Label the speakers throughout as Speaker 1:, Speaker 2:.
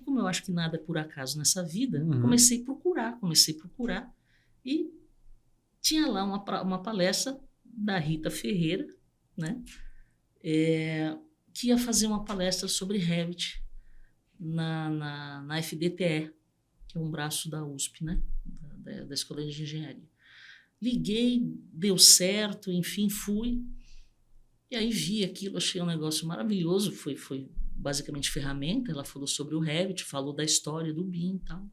Speaker 1: como eu acho que nada é por acaso nessa vida, comecei a procurar, e tinha lá uma palestra da Rita Ferreira, né? Que ia fazer uma palestra sobre Revit na FDTE, que é um braço da USP, né? Da Escola de Engenharia. Liguei, deu certo, enfim, fui. E aí vi aquilo, achei um negócio maravilhoso, foi basicamente ferramenta, ela falou sobre o Revit, falou da história do BIM e tal.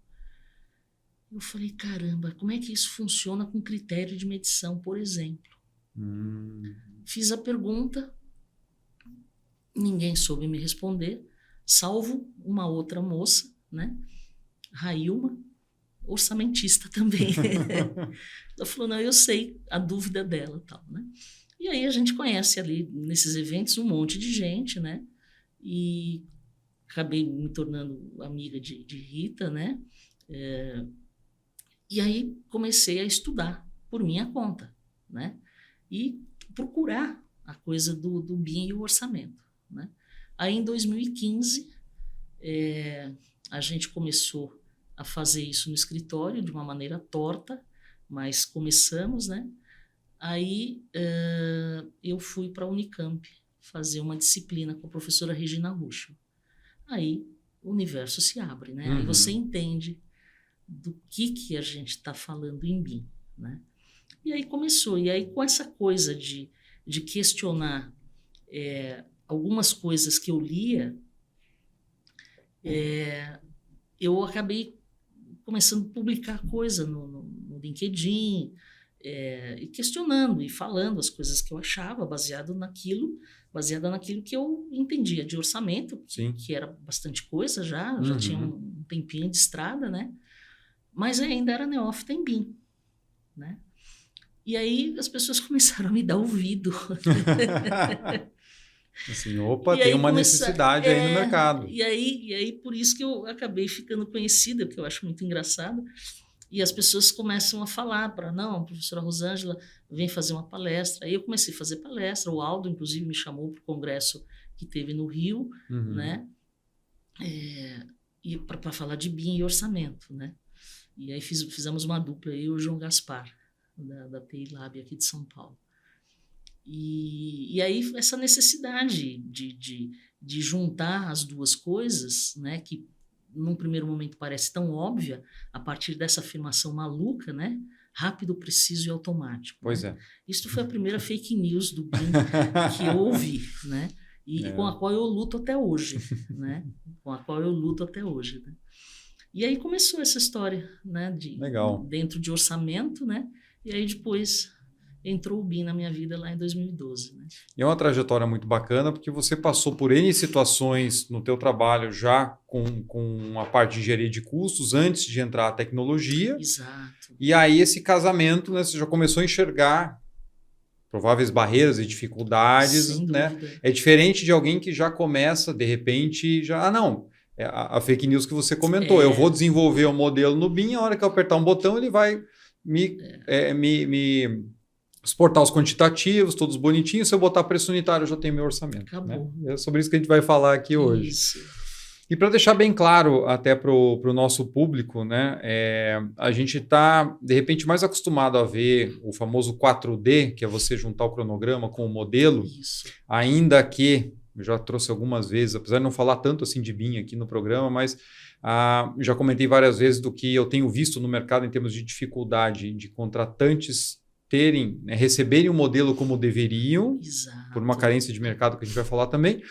Speaker 1: Eu falei, caramba, como é que isso funciona com critério de medição, por exemplo? Fiz a pergunta, ninguém soube me responder, salvo uma outra moça, né? Railma, orçamentista também. Ela falou, não, eu sei a dúvida dela, tal, né? E aí a gente conhece ali nesses eventos um monte de gente, né? E acabei me tornando amiga de Rita, né? E aí comecei a estudar por minha conta, né? E procurar a coisa do BIM e o orçamento, né? Aí em 2015 a gente começou a fazer isso no escritório de uma maneira torta, mas começamos, né? Aí eu fui para a Unicamp fazer uma disciplina com a professora Regina Ruschel. Aí o universo se abre, né? Aí você entende do que a gente está falando em BIM, né? E aí começou. E aí com essa coisa de questionar algumas coisas que eu lia, eu acabei começando a publicar coisa no LinkedIn, e questionando e falando as coisas que eu achava, baseada naquilo que eu entendia de orçamento, que era bastante coisa já tinha um tempinho de estrada, né? Mas ainda era neófita em BIM, né? E aí as pessoas começaram a me dar ouvido.
Speaker 2: Assim, opa, tem uma necessidade aí no mercado.
Speaker 1: E aí por isso que eu acabei ficando conhecida, porque eu acho muito engraçado. E as pessoas começam a falar não, a professora Rosângela vem fazer uma palestra. Aí eu comecei a fazer palestra, o Aldo, inclusive, me chamou para o congresso que teve no Rio, né? E para falar de BIM e orçamento, né? E aí fizemos uma dupla, eu e o João Gaspar, da TI Lab aqui de São Paulo. E aí essa necessidade de juntar as duas coisas, né, que num primeiro momento parece tão óbvia, a partir dessa afirmação maluca, né, rápido, preciso e automático.
Speaker 2: Pois
Speaker 1: né? Isso foi a primeira fake news do BIM que eu ouvi, né, e com a qual eu luto até hoje, né, né? E aí começou essa história, né, dentro de orçamento, né, e aí depois entrou o BIM na minha vida lá em 2012. Né?
Speaker 2: E é uma trajetória muito bacana, porque você passou por N situações no teu trabalho já com a parte de engenharia de custos, antes de entrar a tecnologia.
Speaker 1: Exato.
Speaker 2: E aí esse casamento, né, você já começou a enxergar prováveis barreiras e dificuldades.
Speaker 1: Sem
Speaker 2: né?
Speaker 1: dúvida.
Speaker 2: É diferente de alguém que já começa, de repente, a fake news que você comentou. Eu vou desenvolver um modelo no BIM, a hora que eu apertar um botão, ele vai me exportar os quantitativos, todos bonitinhos. Se eu botar preço unitário, eu já tenho meu orçamento.
Speaker 1: Acabou.
Speaker 2: Né? É sobre isso que a gente vai falar aqui hoje.
Speaker 1: Isso.
Speaker 2: E para deixar bem claro até para o nosso público, né, a gente está, de repente, mais acostumado a ver o famoso 4D, que é você juntar o cronograma com o modelo,
Speaker 1: Isso.
Speaker 2: ainda que, eu já trouxe algumas vezes, apesar de não falar tanto assim de BIM aqui no programa, mas já comentei várias vezes do que eu tenho visto no mercado em termos de dificuldade de contratantes receberem o modelo como deveriam,
Speaker 1: Exato.
Speaker 2: por uma carência de mercado que a gente vai falar também,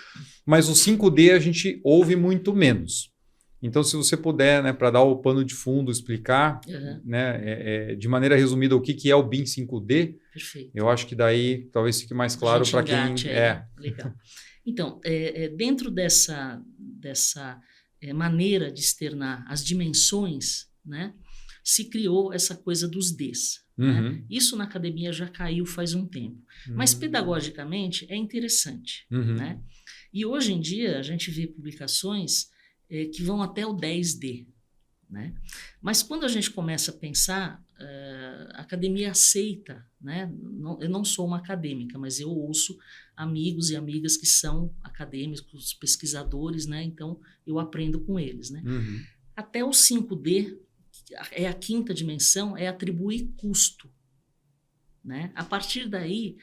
Speaker 2: mas o 5D a gente ouve muito menos. Então, se você puder, né, para dar o pano de fundo, explicar né, de maneira resumida o que é o BIM 5D,
Speaker 1: Perfeito.
Speaker 2: eu acho que daí talvez fique mais claro para quem...
Speaker 1: Legal. Então, dentro dessa maneira de externar as dimensões, né, se criou essa coisa dos Ds. Né? Isso na academia já caiu faz um tempo. Mas pedagogicamente é interessante. Né? E hoje em dia a gente vê publicações que vão até o 10D. né? Mas quando a gente começa a pensar, a academia aceita, né? Eu não sou uma acadêmica, mas eu ouço amigos e amigas que são acadêmicos, pesquisadores, né? Então eu aprendo com eles, né?
Speaker 2: Uhum.
Speaker 1: Até o 5D, é a quinta dimensão, é atribuir custo, né? A partir daí,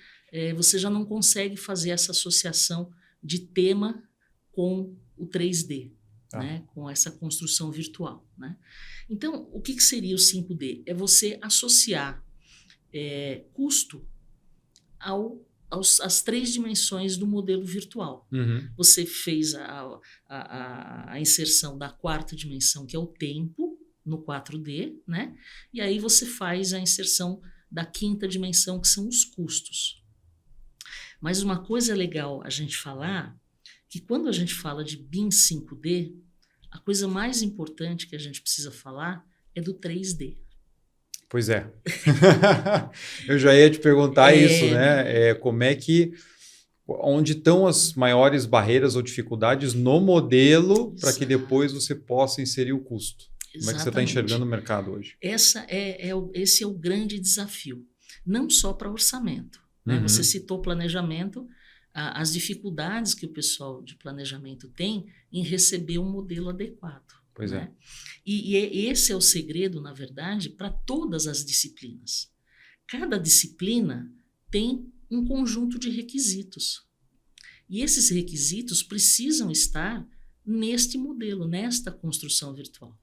Speaker 1: você já não consegue fazer essa associação de tema com o 3D, né? Com essa construção virtual, né? Então, o que seria o 5D? É você associar custo às 3 dimensões do modelo virtual.
Speaker 2: Uhum.
Speaker 1: Você fez a inserção da 4ª dimensão, que é o tempo, no 4D, né? E aí você faz a inserção da 5ª dimensão, que são os custos. Mas uma coisa legal a gente falar, que quando a gente fala de BIM 5D, a coisa mais importante que a gente precisa falar é do 3D.
Speaker 2: Pois é. Eu já ia te perguntar isso, né? Como é que... Onde estão as maiores barreiras ou dificuldades no modelo para que depois você possa inserir o custo? Como é que você está enxergando o mercado hoje?
Speaker 1: Esse é o grande desafio. Não só para orçamento. Né? Você citou planejamento, as dificuldades que o pessoal de planejamento tem em receber um modelo adequado.
Speaker 2: Pois
Speaker 1: né?
Speaker 2: é.
Speaker 1: E esse é o segredo, na verdade, para todas as disciplinas. Cada disciplina tem um conjunto de requisitos. E esses requisitos precisam estar neste modelo, nesta construção virtual.